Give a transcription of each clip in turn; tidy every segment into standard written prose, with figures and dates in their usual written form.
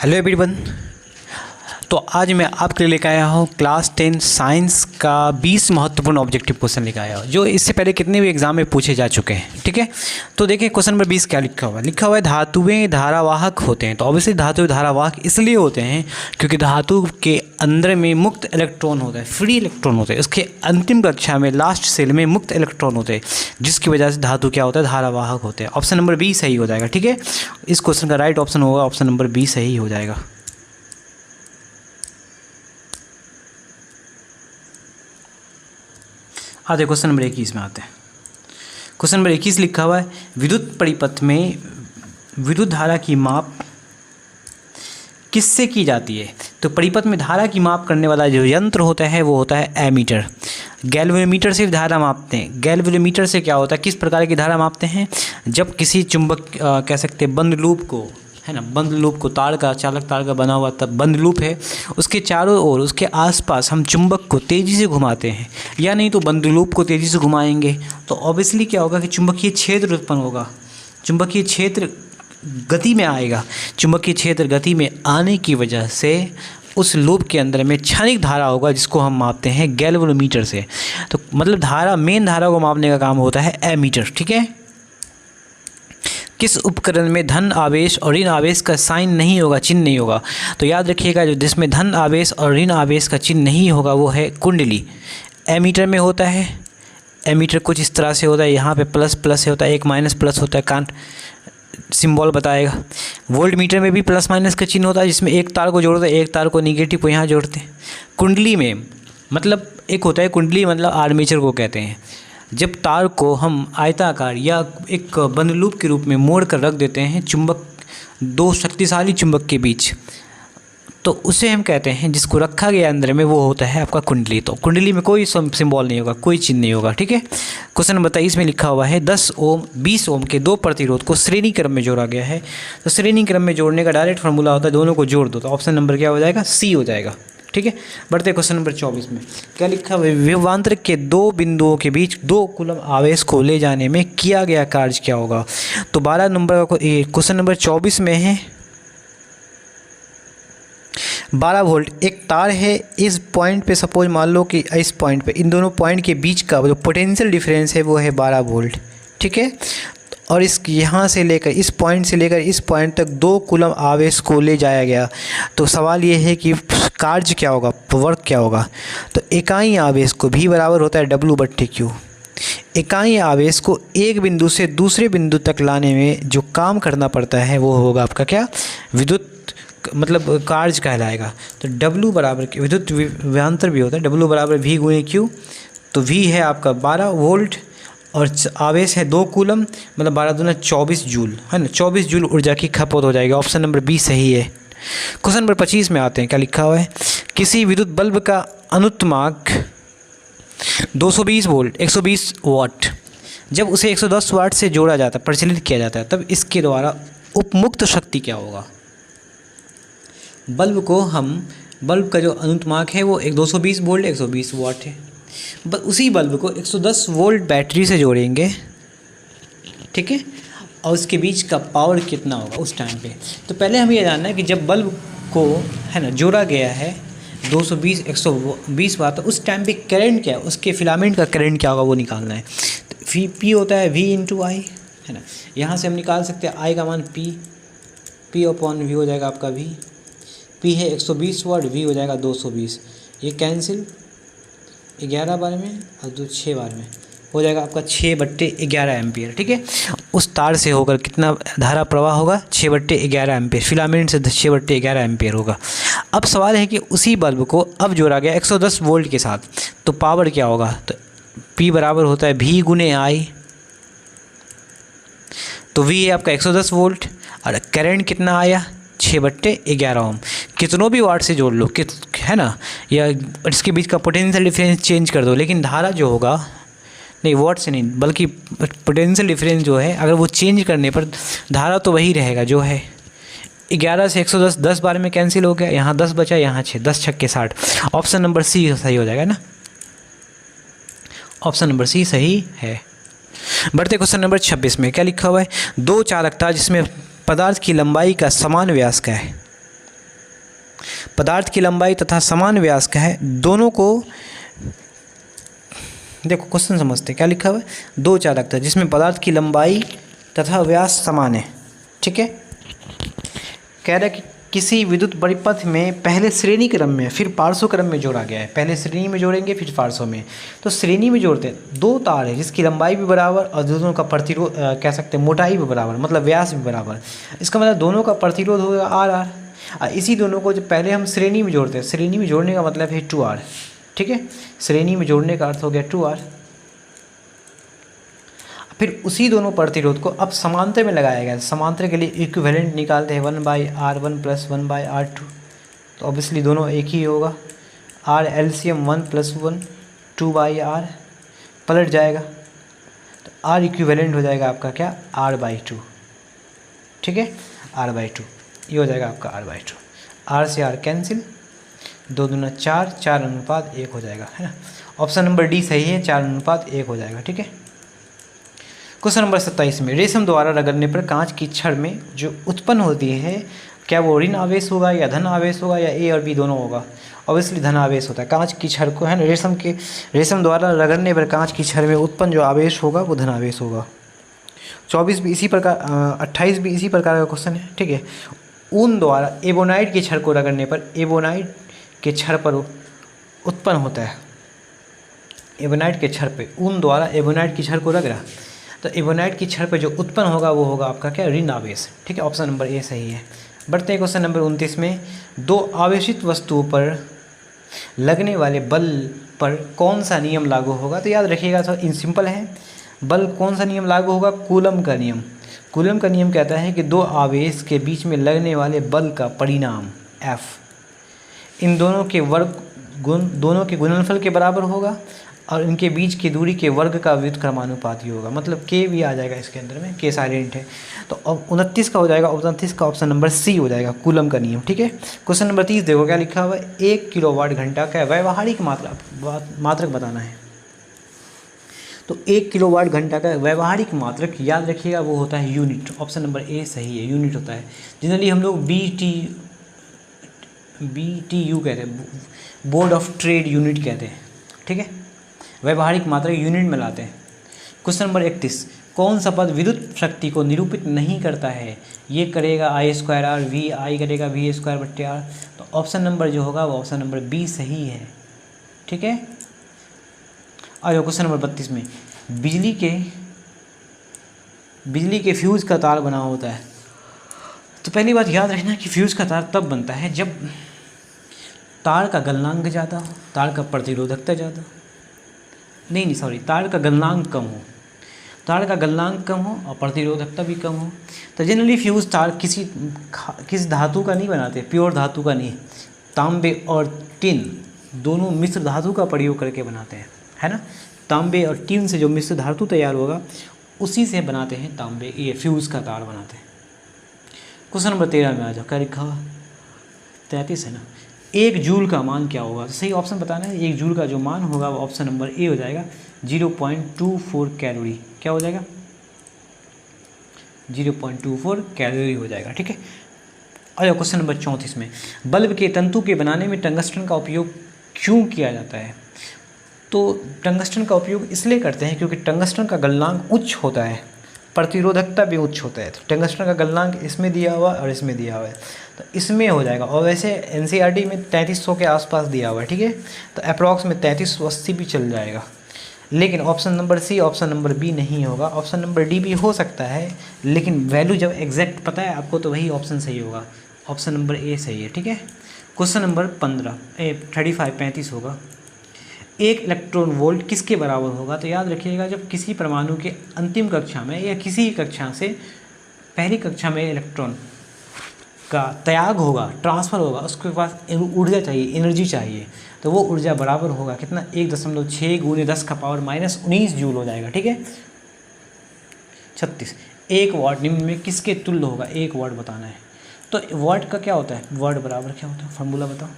Hello everyone. तो आज मैं आपके लिए लेकर आया हूँ क्लास 10 साइंस का 20 महत्वपूर्ण ऑब्जेक्टिव क्वेश्चन लेकर आया हूँ जो इससे पहले कितने भी एग्जाम में पूछे जा चुके हैं। ठीक है, तो देखिए क्वेश्चन नंबर 20 क्या लिखा हुआ है धातुएं धारावाहक होते हैं। तो ऑब्वियसली धातु धारावाहक इसलिए होते हैं क्योंकि धातु के अंदर में मुक्त इलेक्ट्रॉन होता है, फ्री इलेक्ट्रॉन होते हैं। उसके अंतिम कक्षा में लास्ट सेल में मुक्त इलेक्ट्रॉन होते हैं, जिसकी वजह से धातु क्या होता है, धारावाहक होते हैं। ऑप्शन नंबर 20 सही हो जाएगा। ठीक है, इस क्वेश्चन का राइट ऑप्शन होगा ऑप्शन नंबर 20 सही हो जाएगा। आते क्वेश्चन नंबर 21 में आते हैं। क्वेश्चन नंबर 21 लिखा हुआ है विद्युत परिपथ में विद्युत धारा की माप किससे की जाती है। तो परिपथ में धारा की माप करने वाला जो यंत्र होता है वो होता है एमीटर। गैल्वेनोमीटर से धारा मापते हैं। गैल्वेनोमीटर से क्या होता है, किस प्रकार की धारा मापते हैं, जब किसी चुंबक कह सकते हैं बंद लूप को, है ना, बंद लूप को तार का, चालक तार का बना हुआ तब बंद लूप है, उसके चारों ओर उसके आसपास हम चुंबक को तेज़ी से घुमाते हैं, या नहीं तो बंद लूप को तेज़ी से घुमाएंगे तो ऑब्वियसली क्या होगा कि चुंबकीय क्षेत्र उत्पन्न होगा। चुंबकीय क्षेत्र गति में आएगा। चुंबकीय क्षेत्र गति में आने की वजह से उस लूप के अंदर में क्षणिक धारा होगा, जिसको हम मापते हैं गैल्वेनोमीटर से। तो मतलब धारा, मेन धारा को मापने का काम होता है एमीटर। ठीक है, किस उपकरण में धन आवेश और ऋण आवेश का साइन नहीं होगा, चिन्ह नहीं होगा। तो याद रखिएगा, जो जिसमें धन आवेश और ऋण आवेश का चिन्ह नहीं होगा वो है कुंडली। एमीटर में होता है। एमीटर कुछ इस तरह से होता है, यहाँ पे प्लस प्लस होता है, एक माइनस प्लस होता है, कांट सिंबल बताएगा। वोल्ट मीटर में भी प्लस माइनस का चिन्ह होता है, जिसमें एक तार को जोड़ते हैं, एक तार को निगेटिव को यहाँ जोड़ते हैं। कुंडली में मतलब एक होता है, कुंडली मतलब आर्मेचर को कहते हैं। जब तार को हम आयताकार या एक बंद लूप के रूप में मोड़ कर रख देते हैं चुंबक, दो शक्तिशाली चुंबक के बीच, तो उसे हम कहते हैं, जिसको रखा गया अंदर में, वो होता है आपका कुंडली। तो कुंडली में कोई सिंबल नहीं होगा, कोई चिन्ह नहीं होगा। ठीक है, क्वेश्चन नंबर 23 में लिखा हुआ है 10 ओम 20 ओम के दो प्रतिरोध को श्रेणी क्रम में जोड़ा गया है। तो श्रेणी क्रम में जोड़ने का डायरेक्ट फार्मूला होता है दोनों को जोड़ दो। तो ऑप्शन नंबर क्या हो जाएगा, सी हो जाएगा। ठीक है, बढ़ते क्वेश्चन नंबर 24 में क्या लिखा हुआ है विभवांतर के दो बिंदुओं के बीच 2 कूलम आवेश को ले जाने में किया गया कार्य क्या होगा। तो 12 नंबर का क्वेश्चन नंबर 24 में है 12 वोल्ट एक तार है, इस पॉइंट पे सपोज मान लो कि इस पॉइंट पे, इन दोनों पॉइंट के बीच का जो पोटेंशियल डिफरेंस है वो है 12 वोल्ट। ठीक है, और इस यहाँ से लेकर इस पॉइंट से लेकर इस पॉइंट तक 2 कूलम आवेश को ले जाया गया। तो सवाल ये है कि कार्य क्या होगा, वर्क क्या होगा। तो इकाई आवेश को भी बराबर होता है W/Q। इकाई आवेश को एक बिंदु से दूसरे बिंदु तक लाने में जो काम करना पड़ता है वो होगा आपका क्या, विद्युत मतलब कार्य कहलाएगा। तो W बराबर विद्युत विभवांतर भी होता है, W बराबर V/Q। तो V है आपका 12 वोल्ट और आवेश है 2 कूलम, मतलब 12 दूना 24 जूल, है ना, 24 जूल ऊर्जा की खपत हो जाएगी। ऑप्शन नंबर 20 सही है। क्वेश्चन नंबर 25 में आते हैं, क्या लिखा हुआ है किसी विद्युत बल्ब का अनुत्माक 220 वोल्ट 120 वाट जब उसे 110 वाट से जोड़ा जाता है, प्रचलित किया जाता है, तब इसके द्वारा उपमुक्त शक्ति क्या होगा। बल्ब का जो अनुत्माक है वो 220 वोल्ट 120 वाट है। उसी बल्ब को 110 वोल्ट बैटरी से जोड़ेंगे, ठीक है, और उसके बीच का पावर कितना होगा उस टाइम पे। तो पहले हमें यह जानना है कि जब बल्ब को, है ना, जोड़ा गया है 220 120 वाट, तो उस टाइम पे करंट क्या है, उसके फिलामेंट का करंट क्या होगा वो निकालना है। तो P होता है V/I, है ना, यहाँ से हम निकाल सकते हैं I का मान P/V हो जाएगा आपका P है 120 वाट, V हो जाएगा 220, ये कैंसिल 11 बार में और 6 बार में हो जाएगा आपका 6/11 एम्पियर। ठीक है, उस तार से होकर कितना धारा प्रवाह होगा, 6/11 एम्पियर, फिलामेंट से 6/11 एम्पियर होगा। अब सवाल है कि उसी बल्ब को अब जोड़ा गया 110 वोल्ट के साथ, तो पावर क्या होगा। तो P बराबर होता है V/I। तो V है आपका 110 वोल्ट और करंट कितना आया 6/11 ओम। कितनों भी वाट से जोड़ लो, है ना, या इसके बीच का पोटेंशियल डिफरेंस चेंज कर दो, लेकिन धारा जो होगा, नहीं वाट से नहीं बल्कि पोटेंशियल डिफरेंस जो है, अगर वो चेंज करने पर धारा तो वही रहेगा जो है। 11 से 110 10 बार में कैंसिल हो गया, यहाँ 10 बचा, यहाँ 6, 10 छक्के 60। ऑप्शन नंबर सी सही हो जाएगा ना, ऑप्शन नंबर सी सही है। बढ़ते क्वेश्चन नंबर 26 में क्या लिखा हुआ है 2 चालकता जिसमें पदार्थ की लंबाई का समान व्यास का है। पदार्थ की लंबाई तथा समान व्यास का है, दोनों को देखो क्वेश्चन समझते हैं क्या लिखा हुआ है, दो चालकता जिसमें पदार्थ की लंबाई तथा व्यास समान है। ठीक है, कह रहा है कि किसी विद्युत परिपथ में पहले श्रेणी क्रम में फिर पार्श्व क्रम में जोड़ा गया है। पहले श्रेणी में जोड़ेंगे फिर पार्श्व में। तो श्रेणी में जोड़ते हैं, दो तार है जिसकी लंबाई भी बराबर और दोनों का प्रतिरोध कह सकते हैं मोटाई भी बराबर, मतलब व्यास भी बराबर। इसका मतलब दोनों का प्रतिरोध होगा आर। इसी दोनों को जब पहले हम श्रेणी में जोड़ते हैं, श्रेणी में जोड़ने का मतलब है 2R। ठीक है, श्रेणी में जोड़ने का अर्थ हो गया 2R। फिर उसी दोनों प्रतिरोध को अब समांतर में लगाया गया। समांतर के लिए इक्विवेलेंट निकालते हैं 1/R1 + 1/R2। तो ऑब्वियसली दोनों एक ही होगा। R एलसीएम 1 + 1 2/R पलट जाएगा तो R इक्विवेलेंट हो जाएगा आपका क्या, R/2। ठीक है, R/2 ये हो जाएगा आपका R/2। R से R कैंसिल, 2 दूना 4, 4:1 हो जाएगा, है ना। ऑप्शन नंबर डी सही है, 4:1 हो जाएगा। ठीक है, क्वेश्चन नंबर 27 में रेशम द्वारा रगड़ने पर कांच की छड़ में जो उत्पन्न होती है, क्या वो ऋण आवेश होगा या धन आवेश होगा या ए और बी दोनों होगा। ऑब्वियसली धन आवेश होता है। कांच की छड़ को, है ना, रेशम द्वारा रगड़ने पर कांच की छड़ में उत्पन्न जो आवेश होगा वो धन आवेश होगा। 24 भी इसी प्रकार, 28 भी इसी प्रकार का क्वेश्चन है। ठीक है, ऊन द्वारा एबोनाइट की छड़ को रगड़ने पर एबोनाइट के छड़ पर उत्पन्न होता है। एबोनाइट के छड़ पे ऊन द्वारा एबोनाइट की छड़ को रगड़ा तो एबोनाइट की छड़ पे जो उत्पन्न होगा वो होगा आपका क्या, ऋण आवेश। ठीक है, ऑप्शन नंबर ए सही है। बढ़ते हैं क्वेश्चन नंबर 29 में, दो आवेशित वस्तुओं पर लगने वाले बल पर कौन सा नियम लागू होगा। तो याद रखिएगा, तो इन सिंपल है, बल कौन सा नियम लागू होगा, कूलम का नियम। कूलम का नियम कहता है कि दो आवेश के बीच में लगने वाले बल का परिणाम F इन दोनों के गुणनफल के बराबर होगा और इनके बीच की दूरी के वर्ग का व्युत्क्रमानुपाती होगा। मतलब K भी आ जाएगा इसके अंदर में, K साइलेंट है। तो अब 29 का हो जाएगा, 29 का ऑप्शन नंबर सी हो जाएगा, कूलम का नियम। ठीक है, क्वेश्चन नंबर 30 देखो क्या लिखा हुआ है, 1 किलोवाट घंटा का व्यावहारिक मात्रक बताना है। तो 1 किलोवाट घंटा का व्यावहारिक मात्रक याद रखिएगा वो होता है यूनिट। ऑप्शन नंबर ए सही है, यूनिट होता है। जनरली हम लोग BTU कहते हैं, बोर्ड ऑफ ट्रेड यूनिट कहते हैं। ठीक है, व्यावहारिक मात्रक यूनिट में लाते हैं। क्वेश्चन नंबर 31, कौन सा पद विद्युत शक्ति को निरूपित नहीं करता है। ये करेगा I²R, V I करेगा V²/R। तो ऑप्शन नंबर जो होगा वो ऑप्शन नंबर बी सही है। ठीक है, और क्वेश्चन नंबर 32 में बिजली के फ्यूज़ का तार बना होता है। तो पहली बात याद रखना कि फ्यूज़ का तार तब बनता है जब तार का गलनांक ज़्यादा हो, तार का प्रतिरोधकता ज़्यादा, तार का गलनांक कम हो। तार का गलनांक कम हो और प्रतिरोधकता भी कम हो। तो जनरली फ्यूज़ तार किस धातु का नहीं बनाते, प्योर धातु का नहीं, तांबे और टिन दोनों मिश्र धातु का प्रयोग करके बनाते हैं, है ना। तांबे और टिन से जो मिश्र धातु तैयार होगा उसी से बनाते हैं तांबे, ये फ्यूज़ का तार बनाते हैं। क्वेश्चन नंबर 13 में आ जाओ, क्या लिखा हुआ, 33 है ना। 1 जूल का मान क्या होगा। तो सही ऑप्शन बताना है, 1 जूल का जो मान होगा वो ऑप्शन नंबर ए हो जाएगा, 0.24 कैलोरी। क्या हो जाएगा, 0.24 कैलोरी हो जाएगा। ठीक है, और क्वेश्चन नंबर 34 में, बल्ब के तंतु के बनाने में टंगस्टन का उपयोग क्यों किया जाता है। तो टंगस्टन का उपयोग इसलिए करते हैं क्योंकि टंगस्टन का गलनांक उच्च होता है, प्रतिरोधकता भी उच्च होता है। तो टंगस्टन का गलनांक इसमें दिया हुआ और इसमें दिया हुआ है, तो इसमें हो जाएगा। और वैसे NCERT में 3300 के आसपास दिया हुआ है। ठीक है, तो अप्रॉक्स में 3380 भी चल जाएगा। लेकिन option number C, option number B नहीं होगा। ऑप्शन नंबर डी भी हो सकता है, लेकिन वैल्यू जब एग्जैक्ट पता है आपको तो वही ऑप्शन सही होगा। ऑप्शन नंबर ए सही है। ठीक है, क्वेश्चन नंबर 35 होगा, 1 इलेक्ट्रॉन वोल्ट किसके बराबर होगा। तो याद रखिएगा, जब किसी परमाणु के अंतिम कक्षा में या किसी कक्षा से पहली कक्षा में इलेक्ट्रॉन का त्याग होगा, ट्रांसफ़र होगा, उसके पास ऊर्जा चाहिए, एनर्जी चाहिए, तो वो ऊर्जा बराबर होगा कितना, 1.6 × 10⁻⁻19 जूल हो जाएगा। ठीक है, 36, 1 वाट निम्न में किसके तुल्य होगा, 1 वाट बताना है। तो वाट का क्या होता है, वाट बराबर क्या होता है, फार्मूला बताओ।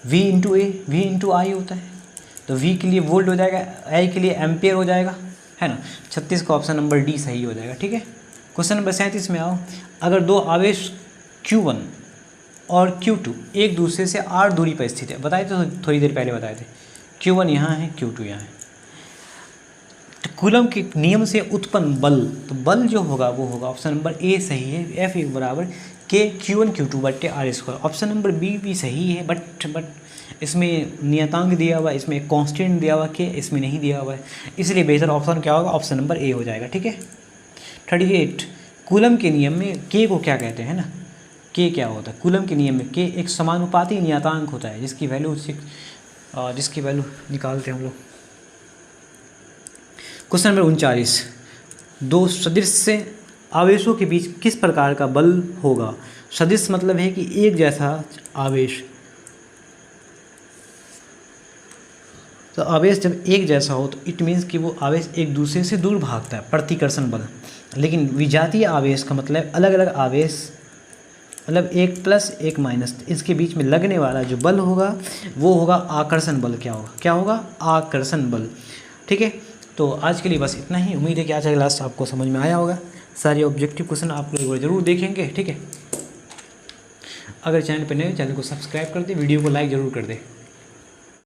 V × I होता है। तो V के लिए वोल्ट हो जाएगा, I के लिए एम्पियर हो जाएगा, है ना। 36 का ऑप्शन नंबर डी सही हो जाएगा। ठीक है, क्वेश्चन नंबर 37 में आओ, अगर दो आवेश Q1 और Q2 एक दूसरे से r दूरी पर स्थित है। बताए तो थोड़ी देर पहले बताए थे। Q1 यहाँ है, Q2 यहाँ है। तो कूलम के नियम से उत्पन्न बल, तो बल जो होगा वो होगा ऑप्शन नंबर ए सही है, F बराबर K Q1 Q2 बट्टे R square. Option number B भी सही है, बट इसमें नियतांक दिया हुआ है, इसमें एक कांस्टेंट दिया हुआ है, इसमें नहीं दिया हुआ है, इसलिए बेहतर ऑप्शन क्या होगा, ऑप्शन नंबर ए हो जाएगा। ठीक है। 38 कूलम के नियम में K को क्या कहते हैं ना, K क्या होता है कूलम के नियम में, K एक समानुपाती नियतांक होता है जिसकी वैल्यू निकालते हैं हम लोग। क्वेश्चन नंबर 39 दो सदृश आवेशों के बीच किस प्रकार का बल होगा। सदृश मतलब है कि एक जैसा आवेश, तो आवेश जब एक जैसा हो तो इट मीन्स कि वो आवेश एक दूसरे से दूर भागता है, प्रतिकर्षण बल। लेकिन विजातीय आवेश का मतलब अलग अलग आवेश, मतलब एक प्लस एक माइनस, इसके बीच में लगने वाला जो बल होगा वो होगा आकर्षण बल। क्या होगा आकर्षण बल। ठीक है। तो आज के लिए बस इतना ही। उम्मीद है कि आज का क्लास आपको समझ में आया होगा। सारे ऑब्जेक्टिव क्वेश्चन आप लोग ज़रूर देखेंगे। ठीक है। अगर चैनल पर नए, चैनल को सब्सक्राइब कर दे, वीडियो को लाइक ज़रूर कर दे।